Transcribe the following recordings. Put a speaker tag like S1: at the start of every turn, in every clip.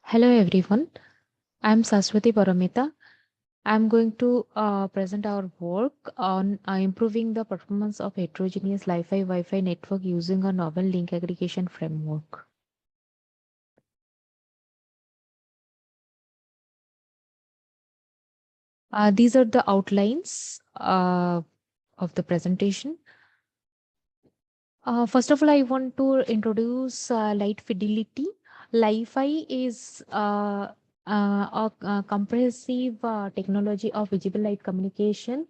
S1: Hello everyone, I'm Saswati Paramita. I'm going to present our work on improving the performance of heterogeneous LiFi-Wi-Fi network using a novel link aggregation framework. These are the outlines of the presentation. First of all, I want to introduce light fidelity. Li-Fi is a comprehensive technology of visible light communication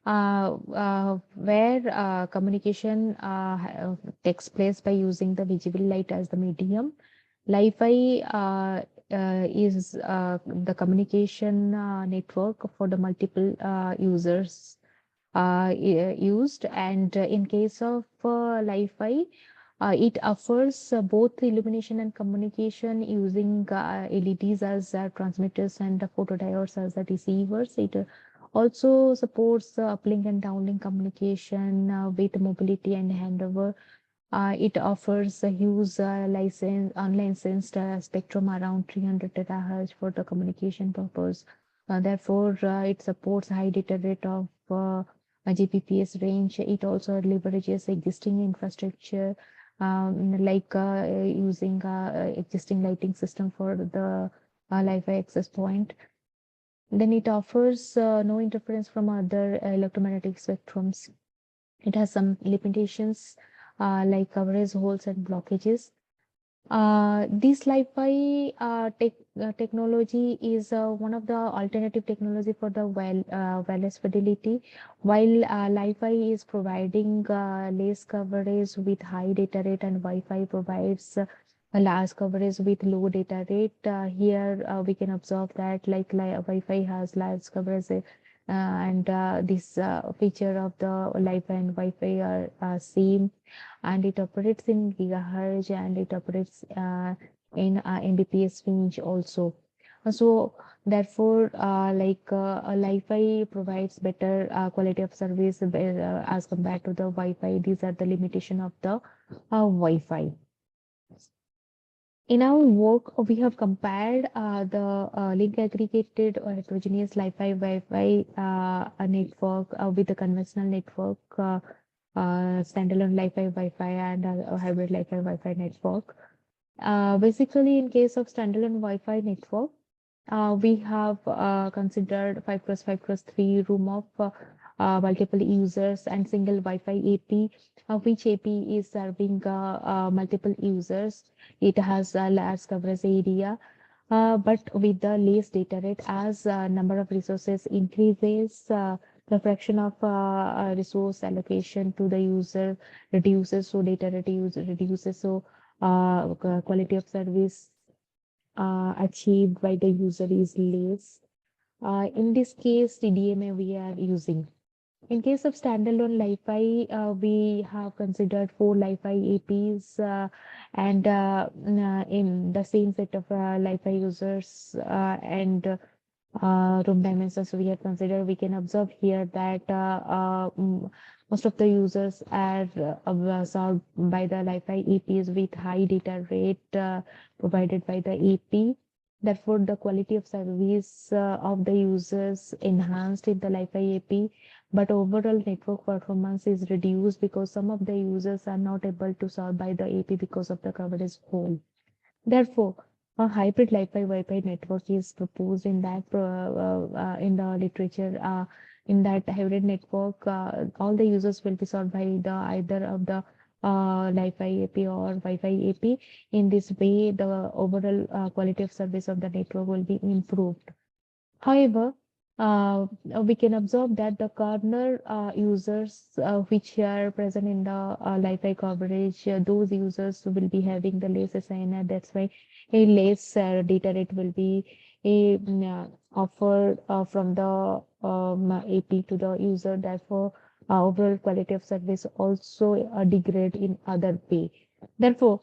S1: where communication takes place by using the visible light as the medium. Li-Fi is the communication network for the multiple users used, and in case of Li-Fi, it offers both illumination and communication using LEDs as transmitters and photodiodes as the receivers. It also supports uplink and downlink communication with mobility and handover. It offers a huge unlicensed spectrum around 300 terahertz for the communication purpose. Therefore, it supports high data rate of Gbps range. It also leverages existing infrastructure, like using existing lighting system for the Li-Fi access point. Then it offers no interference from other electromagnetic spectrums. It has some limitations like coverage holes and blockages. This Li-Fi technology is one of the alternative technology for the wireless fidelity. While Li-Fi is providing less coverage with high data rate, and Wi-Fi provides a large coverage with low data rate. Here we can observe that Wi-Fi has large coverage, and this feature of the Li-Fi and Wi-Fi are same, and it operates in gigahertz, and it operates in Mbps range also. So therefore, Li-Fi provides better quality of service as compared to the Wi-Fi. These are the limitation of the Wi-Fi. In our work, we have compared the link aggregated or heterogeneous Li-Fi-Wi-Fi network with the conventional network, standalone Li-Fi-Wi-Fi, and a hybrid Li-Fi-Wi-Fi network. Basically, in case of standalone Wi-Fi network, we have considered 5 cross 5 cross 3 room of multiple users and single Wi-Fi AP, which AP is serving multiple users. It has a large coverage area, but with the less data rate. As number of resources increases, the fraction of resource allocation to the user reduces, so data rate reduces, so quality of service achieved by the user is less. In this case, CDMA we are using. In case of standalone Li-Fi, we have considered 4 Li-Fi APs, and in the same set of Li-Fi users and room dimensions we have considered. We can observe here that most of the users are served by the Li-Fi APs with high data rate provided by the AP. Therefore, the quality of service of the users enhanced in the Li-Fi AP, but overall network performance is reduced because some of the users are not able to serve by the AP because of the coverage hole. Therefore, a hybrid Wi-Fi network is proposed in that in the literature. In that hybrid network, all the users will be served by the either of the Li-Fi AP or Wi-Fi AP. In this way, the overall quality of service of the network will be improved. However, we can observe that the corner users which are present in the Li-Fi coverage, those users will be having the less SINR. That's why a less data rate will be offered from the AP to the user. Therefore, overall quality of service also degrade in other way. Therefore,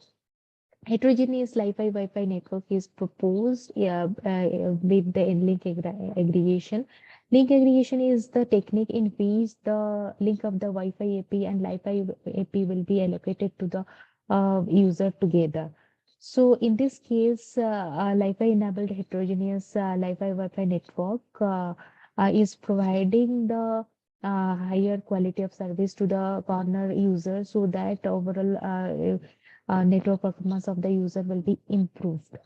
S1: heterogeneous Li-Fi-Wi-Fi network is proposed with the link aggregation. Link aggregation is the technique in which the link of the Wi-Fi AP and Li-Fi AP will be allocated to the user together. So in this case, Li-Fi enabled heterogeneous Li-Fi-Wi-Fi network is providing the higher quality of service to the corner user so that overall network performance of the user will be improved.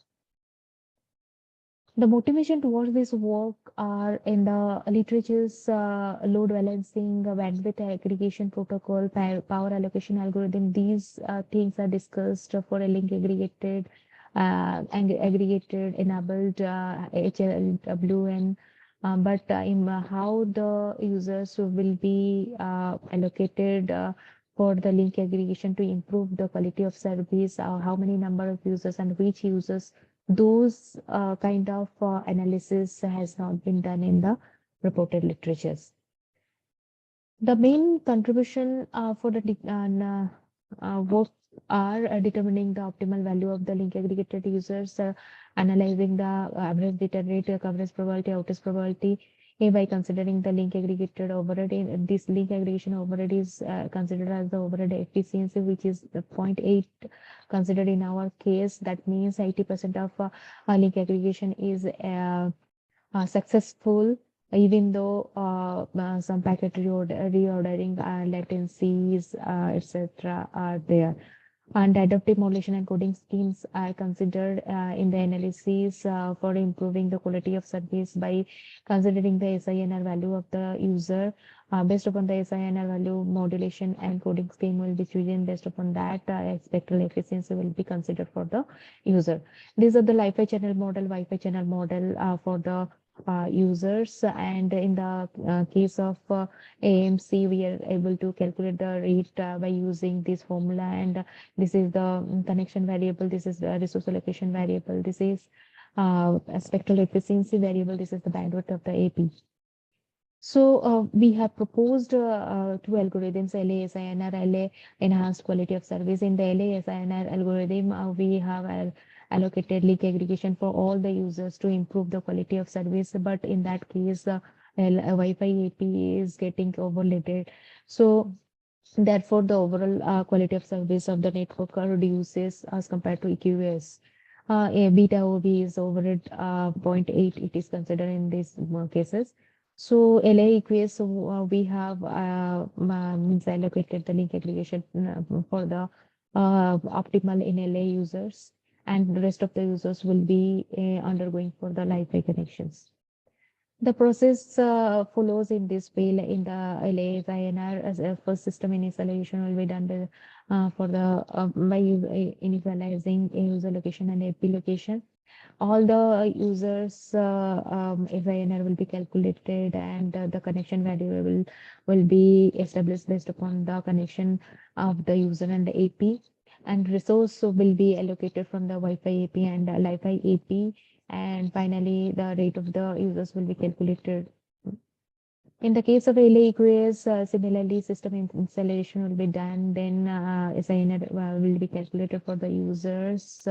S1: The motivation towards this work are in the literature's load balancing, bandwidth aggregation protocol, power allocation algorithm. These things are discussed for a link aggregated, aggregated enabled HLWN. But in how the users will be allocated for the link aggregation to improve the quality of service, how many number of users and which users, those kind of analysis has not been done in the reported literatures. The main contribution for the work are determining the optimal value of the link aggregated users, analyzing the average data rate, coverage probability, outage probability, by considering the link aggregated overhead. This link aggregation overhead is considered as the overhead efficiency, which is the 0.8 considered in our case. That means 80% of link aggregation is successful, even though some packet reordering latencies, etc., are there. And adaptive modulation and coding schemes are considered in the analysis for improving the quality of service by considering the SINR value of the user. Based upon the SINR value, modulation and coding scheme will be chosen. Based upon that, spectral efficiency will be considered for the user. These are the Li-Fi channel model, Wi-Fi channel model for the users. And in the case of AMC, we are able to calculate the rate by using this formula. And this is the connection variable. This is the resource allocation variable. This is a spectral efficiency variable. This is the bandwidth of the AP. So we have proposed two algorithms, LA, SINR, LA, enhanced quality of service. In the LA, SINR algorithm, we have allocated link aggregation for all the users to improve the quality of service. But in that case, Wi-Fi AP is getting overloaded. So therefore, the overall quality of service of the network reduces as compared to EQS. Beta OB is over at 0.8, it is considered in these cases. So LA EQS, we have means allocated the link aggregation for the optimal in LA users, and the rest of the users will be undergoing for the Li-Fi connections. The process follows in this way. In the LASINR, as a first system initialization will be done for the by initializing a user location and AP location. All the users SINR will be calculated, and the connection variable will be established based upon the connection of the user and the AP. And resource will be allocated from the Wi-Fi AP and Li-Fi AP. And finally, the rate of the users will be calculated. In the case of LA-EQS, similarly, system installation will be done. Then SINR will be calculated for the users.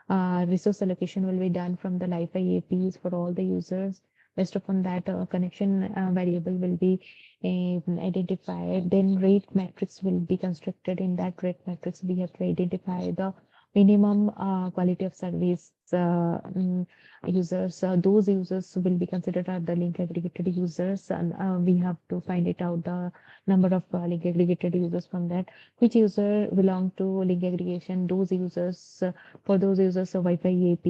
S1: Resource allocation will be done from the Li-Fi APs for all the users. Based upon that, connection variable will be identified. Then rate matrix will be constructed. In that rate matrix, we have to identify the minimum quality of service users. Those users will be considered as the link aggregated users, and we have to find it out the number of link aggregated users from that. Which user belong to link aggregation? Those users, for those users, a Wi-Fi AP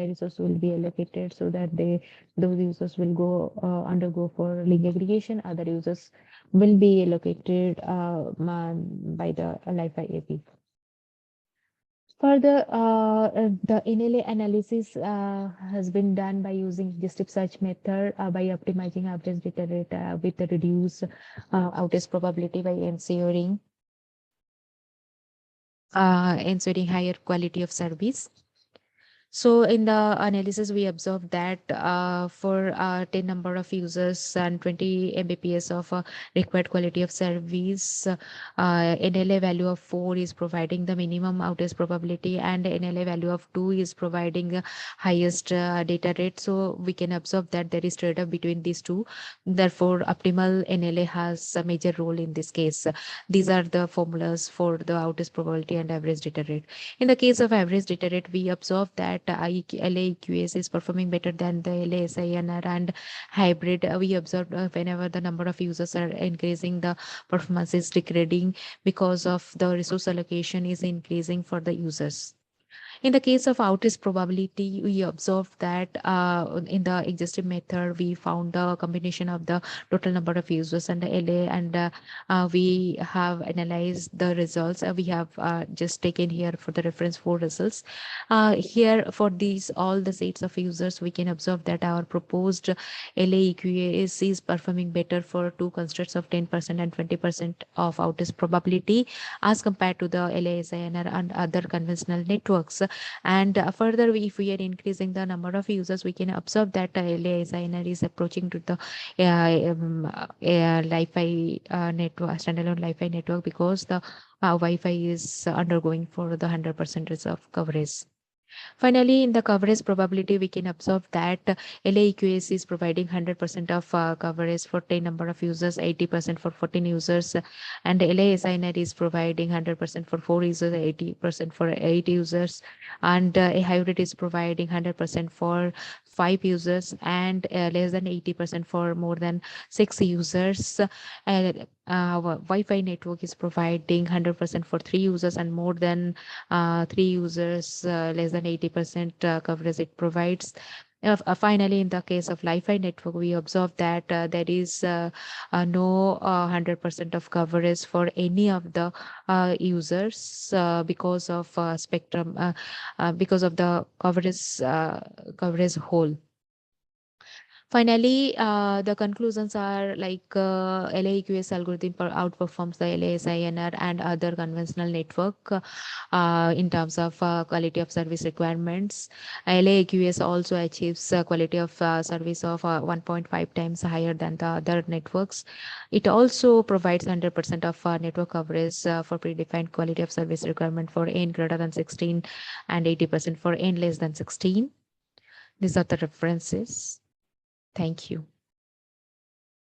S1: resource will be allocated so that those users will go undergo for link aggregation. Other users will be allocated by the Li-Fi AP. Further, the NLA analysis has been done by using suggestive search method by optimizing average data rate with the reduced outage probability by ensuring higher quality of service. So in the analysis, we observed that for 10 number of users and 20 Mbps of required quality of service, NLA value of 4 is providing the minimum outage probability, and NLA value of 2 is providing the highest data rate. So we can observe that there is trade-off between these two. Therefore, optimal NLA has a major role in this case. These are the formulas for the outage probability and average data rate. In the case of average data rate, we observe that LAEQS is performing better than the LASINR, and hybrid. We observed whenever the number of users are increasing, the performance is degrading because of the resource allocation is increasing for the users. In the case of outage probability, we observed that in the existing method, we found the combination of the total number of users and the LA, and we have analyzed the results. We have just taken here for the reference 4 results. Here for these all the sets of users, we can observe that our proposed LAEQAS is performing better for two constructs of 10% and 20% of outage probability as compared to the LASINR and other conventional networks. And further, if we are increasing the number of users, we can observe that LASINR is approaching to the Li-Fi network, standalone Li-Fi network, because the Wi-Fi is undergoing for the 100% reserve coverage. Finally, in the coverage probability, we can observe that LAEQS is providing 100% of coverage for 10 number of users, 80% for 14 users, and LASINR is providing 100% for 4 users, 80% for 8 users, and a hybrid is providing 100% for 5 users, and less than 80% for more than 6 users. Our Wi-Fi network is providing 100% for 3 users, and more than 3 users, less than 80% coverage it provides. Finally, in the case of Li-Fi network, we observe that there is no 100% of coverage for any of the users because of spectrum, because of the coverage whole. Finally, the conclusions are like LAEQS algorithm outperforms the LASINR and other conventional network in terms of quality of service requirements. LAEQS also achieves quality of service of 1.5 times higher than the other networks. It also provides 100% of network coverage for predefined quality of service requirement for N greater than 16 and 80% for N less than 16. These are the references. Thank you.